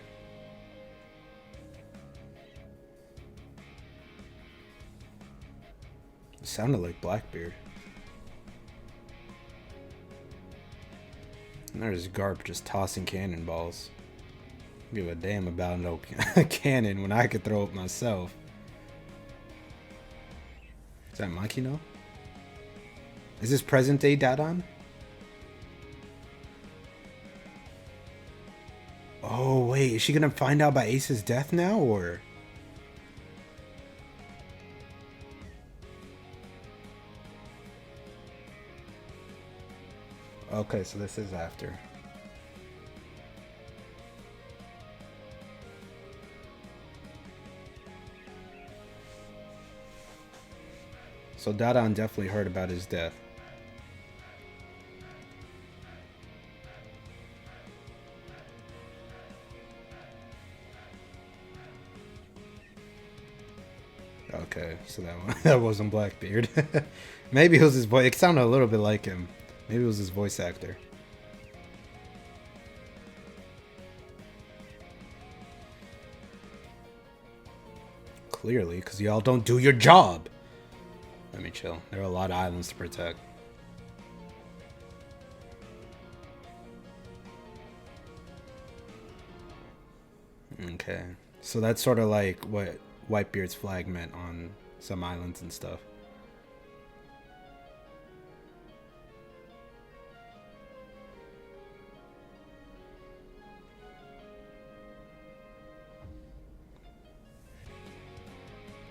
Speaker 1: Sounded like Blackbeard. And there's Garp just tossing cannonballs. Give a damn about no cannon when I could throw it myself. Is that Makino? Is this present day Dadan? Oh wait, is she gonna find out about Ace's death now, or? Okay, so this is after. So Dadan definitely heard about his death. Okay, so that wasn't Blackbeard. Maybe it was his voice. It sounded a little bit like him. Maybe it was his voice actor. Clearly, because y'all don't do your job. Let me chill. There are a lot of islands to protect. Okay. So that's sort of like what Whitebeard's flag meant on some islands and stuff.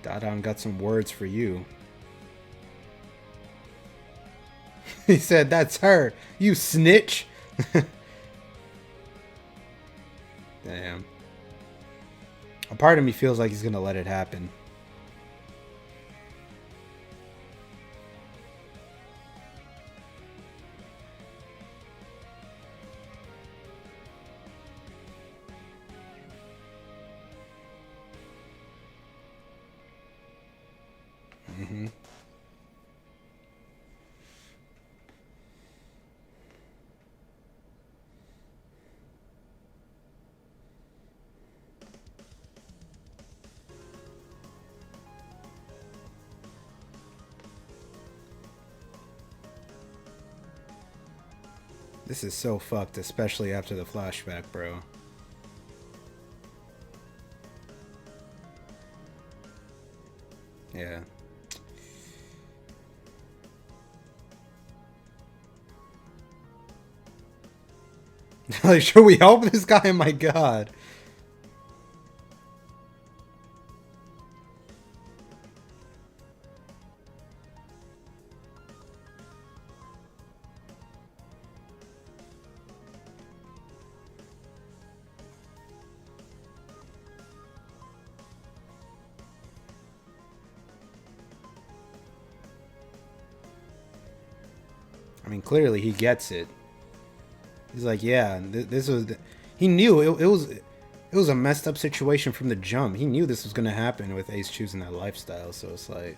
Speaker 1: Dadan got some words for you. He said, "That's her, you snitch." Damn. A part of me feels like he's gonna let it happen. Mm-hmm. This is so fucked, especially after the flashback, bro. Yeah. Like, should we help this guy? My god. I mean, clearly he gets it. He's like, yeah, this was. He knew it was a messed up situation from the jump. He knew this was gonna happen with Ace choosing that lifestyle. So it's like,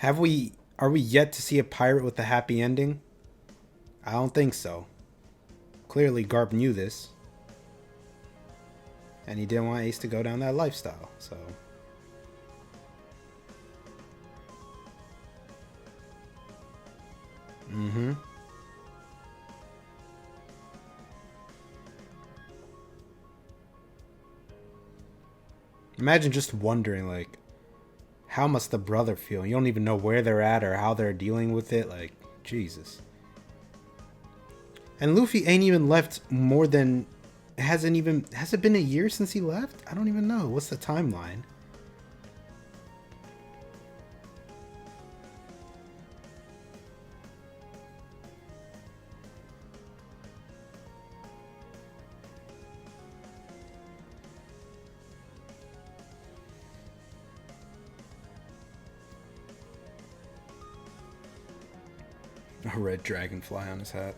Speaker 1: are we yet to see a pirate with a happy ending? I don't think so. Clearly, Garp knew this. And he didn't want Ace to go down that lifestyle, so. Mm-hmm. Imagine just wondering, like, how must the brother feel? You don't even know where they're at or how they're dealing with it. Like, Jesus. And Luffy ain't even left more than... has it been a year since he left? I don't even know. What's the timeline? A red dragonfly on his hat.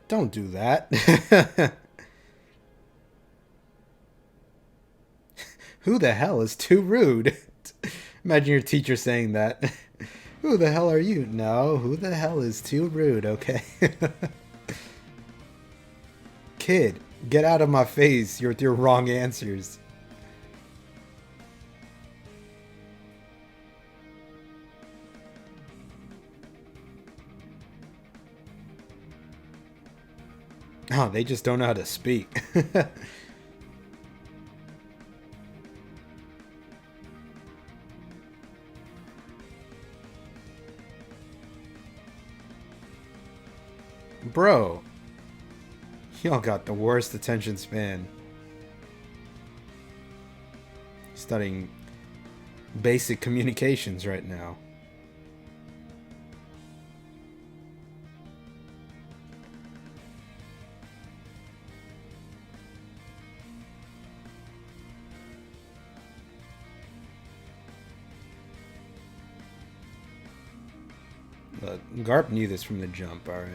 Speaker 1: Don't do that. Who the hell is too rude? Imagine your teacher saying that. Who the hell are you? No, who the hell is too rude, okay? Kid, get out of my face. You're with your wrong answers. Oh, they just don't know how to speak. Bro, y'all got the worst attention span. Studying basic communications right now. Look, Garp knew this from the jump, alright.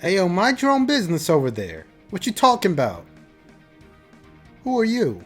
Speaker 1: Hey, yo, mind your own business over there. What you talking about? Who are you?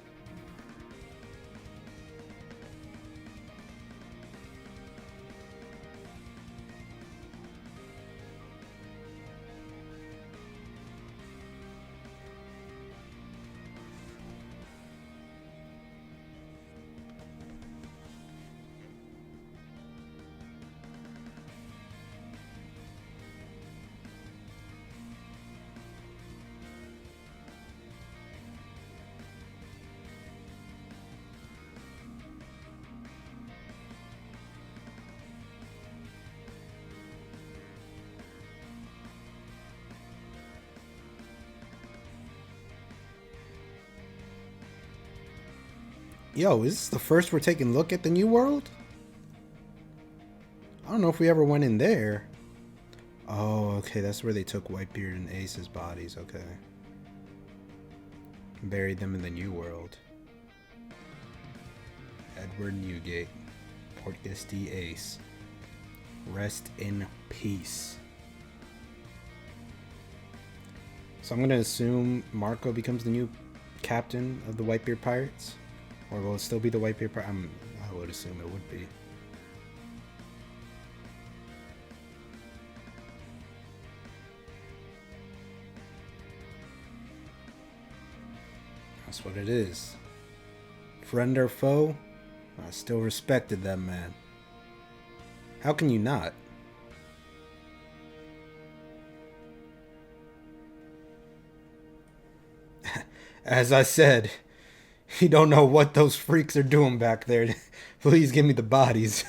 Speaker 1: Yo, is this the first we're taking a look at the new world? I don't know if we ever went in there. Oh, okay, that's where they took Whitebeard and Ace's bodies, okay. Buried them in the new world. Edward Newgate. Portgas D. Ace. Rest in peace. So I'm going to assume Marco becomes the new captain of the Whitebeard Pirates? Or will it still be the Whitebeard Pirates? I would assume it would be. That's what it is. Friend or foe, I still respected that man. How can you not? As I said, you don't know what those freaks are doing back there. Please give me the bodies.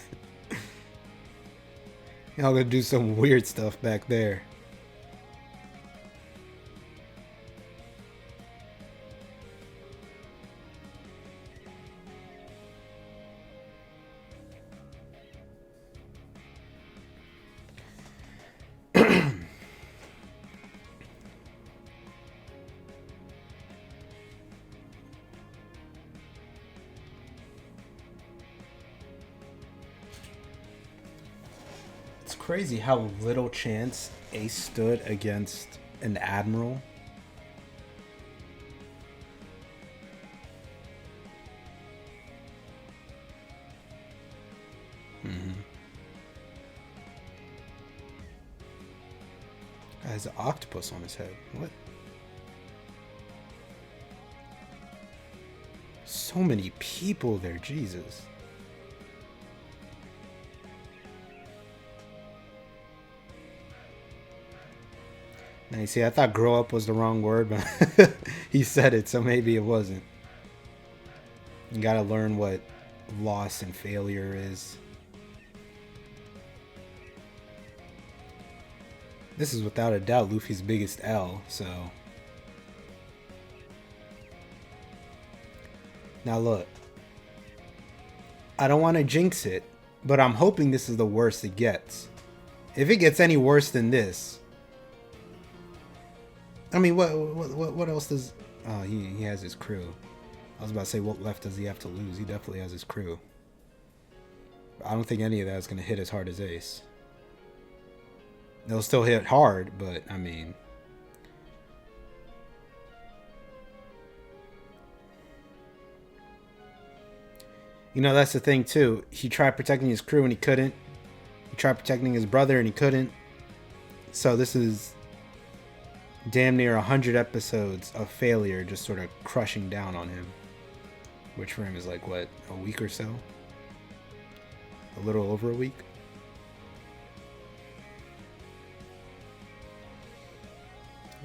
Speaker 1: Y'all gonna do some weird stuff back there. Crazy how little chance Ace stood against an admiral. Has an octopus on his head. What? So many people there, Jesus. Now you see, I thought grow up was the wrong word, but he said it, so maybe it wasn't. You gotta learn what loss and failure is. This is without a doubt Luffy's biggest L, so. Now look, I don't want to jinx it, but I'm hoping this is the worst it gets. If it gets any worse than this, I mean, what else does? Oh, he has his crew. I was about to say, what left does he have to lose? He definitely has his crew. I don't think any of that is going to hit as hard as Ace. They'll still hit hard, but I mean, you know, that's the thing too. He tried protecting his crew and he couldn't. He tried protecting his brother and he couldn't. So this is damn near 100 episodes of failure just sort of crushing down on him. Which for him is like, what, a week or so? A little over a week?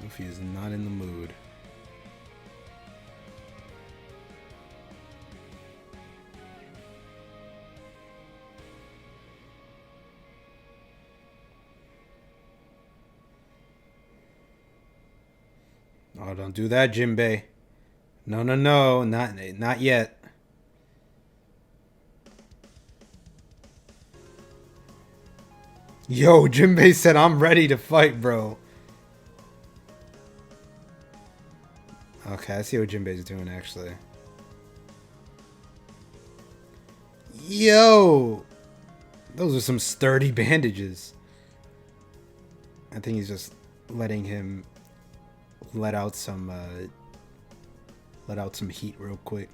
Speaker 1: Luffy is not in the mood. Oh, don't do that, Jinbei. No, no, no, not yet. Yo, Jinbei said, I'm ready to fight, bro. Okay, I see what Jinbei's doing, actually. Yo! Those are some sturdy bandages. I think he's just letting him let out some heat real quick.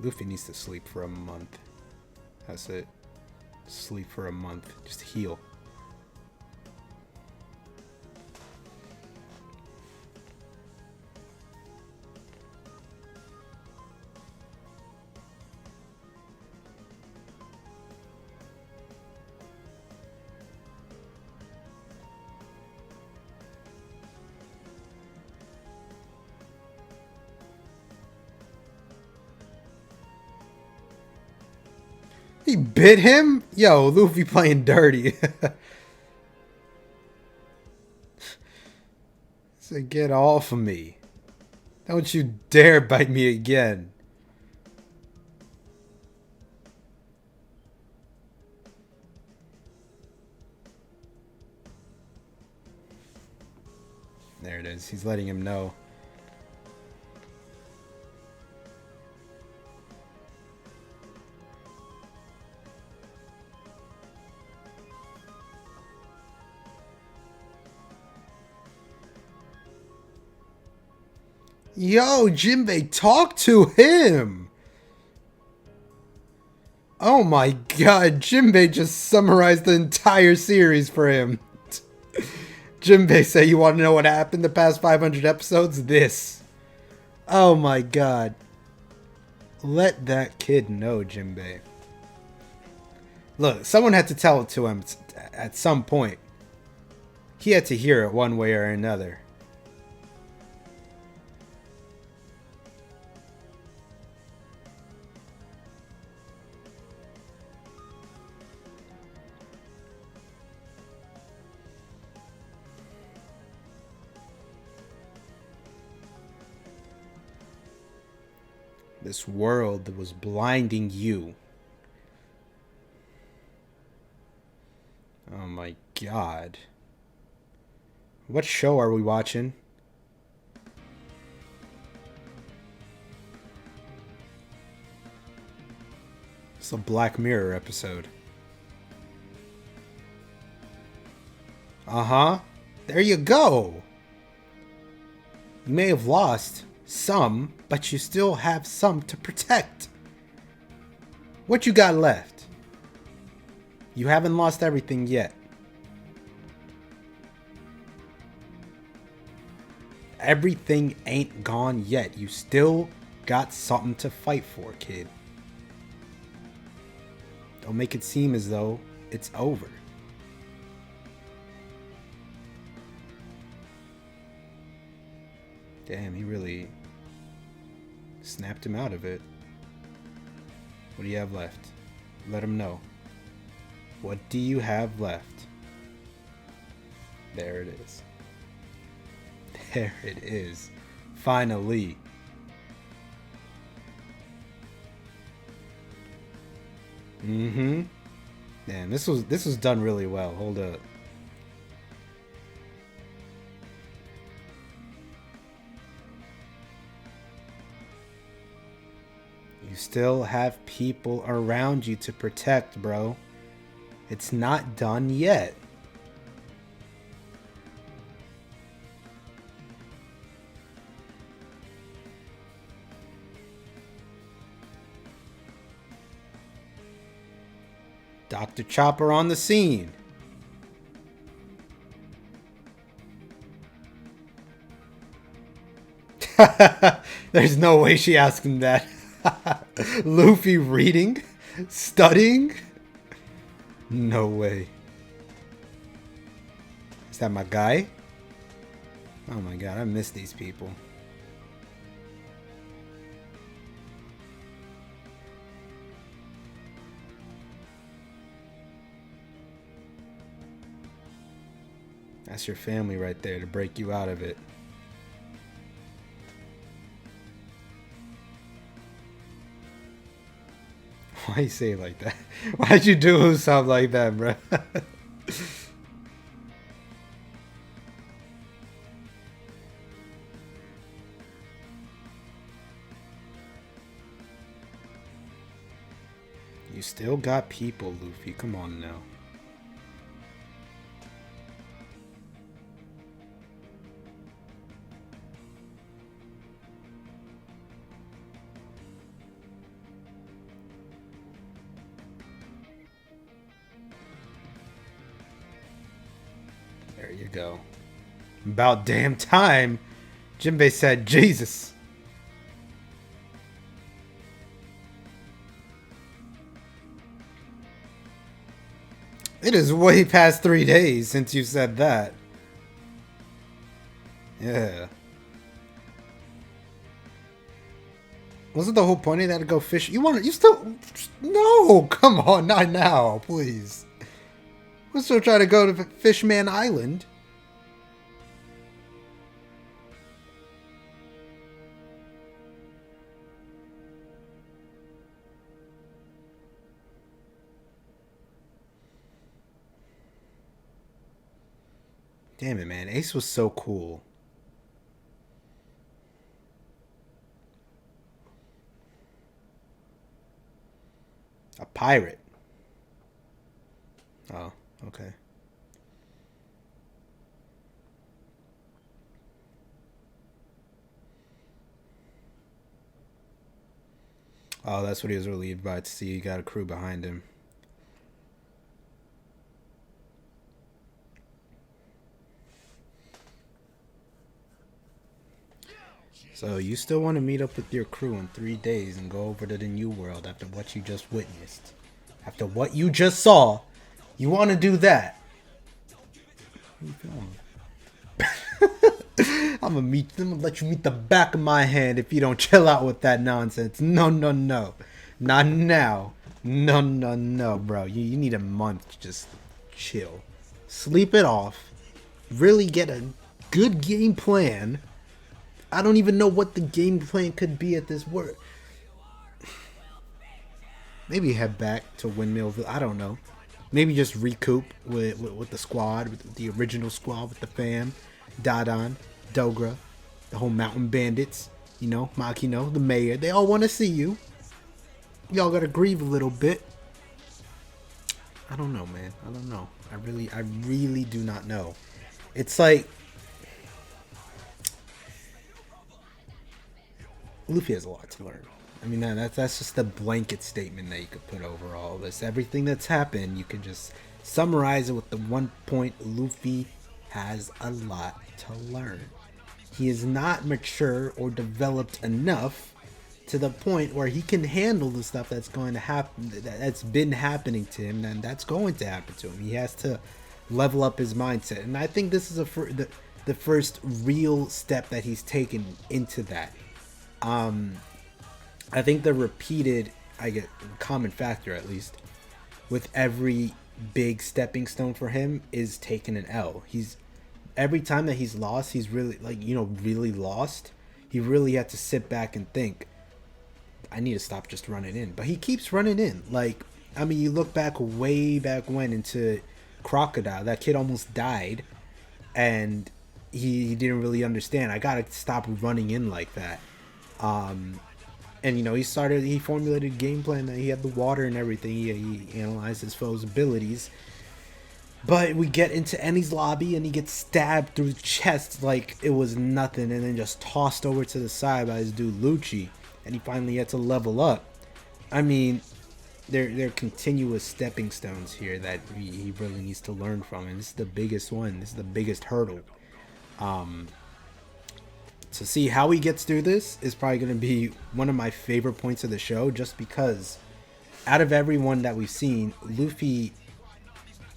Speaker 1: Luffy needs to sleep for a month. That's it. Sleep for a month. Just heal. He bit him? Yo, Luffy playing dirty. So get off of me. Don't you dare bite me again. There it is. He's letting him know. Yo, Jinbei, talk to him! Oh my god, Jinbei just summarized the entire series for him. Jinbei said, you want to know what happened the past 500 episodes? This. Oh my god. Let that kid know, Jinbei. Look, someone had to tell it to him at some point. He had to hear it one way or another. This world was blinding you. Oh my god. What show are we watching? It's a Black Mirror episode. Uh-huh. There you go. You may have lost some, but you still have some to protect. What you got left? You haven't lost everything yet. Everything ain't gone yet. You still got something to fight for, kid. Don't make it seem as though it's over. Damn, he really Snapped him out of it. What do you have left? Let him know. What do you have left? There it is. There it is. Finally. Mm-hmm. Damn, this was done really well. Hold up. You still have people around you to protect, bro. It's not done yet. Dr. Chopper on the scene. There's no way she asked him that. Luffy reading? Studying? No way. Is that my guy? Oh my god, I miss these people. That's your family right there to break you out of it. Why you say it like that? Why'd you do something like that, bro? You still got people, Luffy. Come on now. There you go. About damn time, Jinbei said, Jesus. It is way past 3 days since you said that. Yeah. Wasn't the whole point of that to go fish? You still... No! Come on, not now, please. We're still trying to go to Fishman Island. Damn it, man. Ace was so cool. A pirate. Oh, okay. Oh, that's what he was relieved by, to see he got a crew behind him. So you still want to meet up with your crew in 3 days and go over to the New World after what you just witnessed? After what you just saw, you want to do that? How you feeling? I'm gonna let you meet the back of my hand if you don't chill out with that nonsense. No, no, no. Not now. No, no, no, bro. You need a month to just chill. Sleep it off. Really get a good game plan. I don't even know what the game plan could be at this work. Maybe head back to Windmillville. I don't know. Maybe just recoup with the squad, with the original squad, with the fam. Dadan, Dogra, the whole mountain bandits. You know, Makino, the mayor. They all want to see you. Y'all gotta grieve a little bit. I don't know, man. I don't know. I really do not know. It's like... Luffy has a lot to learn. I mean, that's just a blanket statement that you could put over all this. Everything that's happened, you can just summarize it with the one point: Luffy has a lot to learn. He is not mature or developed enough to the point where he can handle the stuff that's going to happen, that's been happening to him, and that's going to happen to him. He has to level up his mindset, and I think this is the first real step that he's taken into that. I think the repeated, I get common factor at least, with every big stepping stone for him is taking an L. He's every time that he's lost, he's really like, you know, really lost. He really had to sit back and think, I need to stop just running in. But he keeps running in. Like, I mean, you look back way back when into Crocodile, that kid almost died, and he didn't really understand. I gotta stop running in like that. And you know, he formulated a game plan that he had the water and everything. He analyzed his foe's abilities. But we get into Ennie's lobby and he gets stabbed through the chest like it was nothing, and then just tossed over to the side by his dude Lucci, and he finally had to level up. I mean, they're continuous stepping stones here that he really needs to learn from, and this is the biggest one. This is the biggest hurdle. To see how he gets through this is probably going to be one of my favorite points of the show, just because out of everyone that we've seen,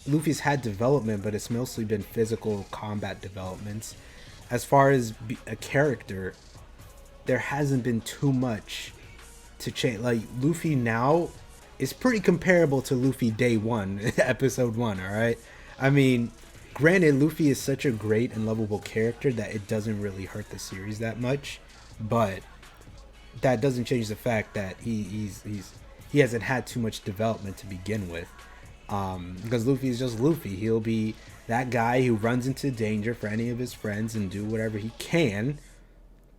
Speaker 1: Luffy's had development, but it's mostly been physical combat developments. As far as a character, there hasn't been too much to change. Like, Luffy now is pretty comparable to Luffy day one, episode 1, alright? I mean, granted, Luffy is such a great and lovable character that it doesn't really hurt the series that much, but that doesn't change the fact that he hasn't had too much development to begin with. Because Luffy is just Luffy. He'll be that guy who runs into danger for any of his friends and do whatever he can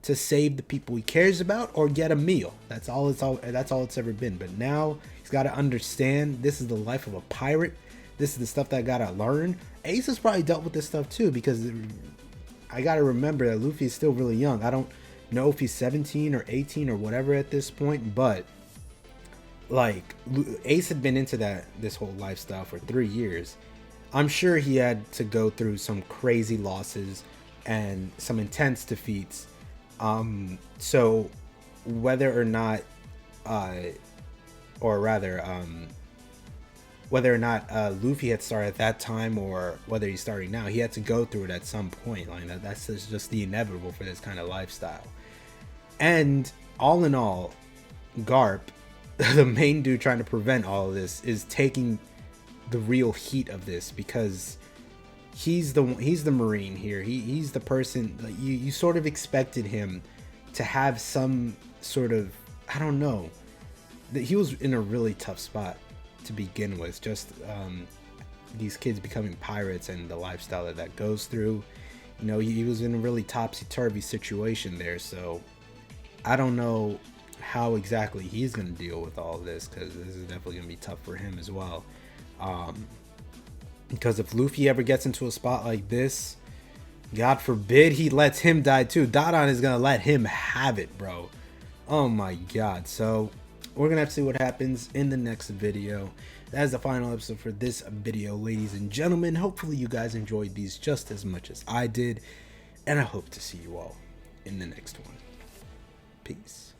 Speaker 1: to save the people he cares about or get a meal. That's all it's ever been. But now he's got to understand this is the life of a pirate. This is the stuff that I gotta learn. Ace has probably dealt with this stuff too, because I gotta remember that Luffy is still really young. I don't know if he's 17 or 18 or whatever at this point, but like, Ace had been into this whole lifestyle for 3 years. I'm sure he had to go through some crazy losses and some intense defeats. So whether or not Luffy had started at that time or whether he's starting now, he had to go through it at some point. Like, that's just the inevitable for this kind of lifestyle. And all in all, Garp, the main dude trying to prevent all of this, is taking the real heat of this, because he's the Marine here. He's the person, like, you sort of expected him to have some sort of, I don't know, that he was in a really tough spot to begin with. Just these kids becoming pirates and the lifestyle that goes through. You know, he was in a really topsy-turvy situation there, so I don't know how exactly he's going to deal with all of this, because this is definitely going to be tough for him as well. Because if Luffy ever gets into a spot like this, God forbid he lets him die too, Dadan is going to let him have it, bro. Oh my god. So we're going to have to see what happens in the next video. That is the final episode for this video, ladies and gentlemen. Hopefully you guys enjoyed these just as much as I did, and I hope to see you all in the next one. Peace.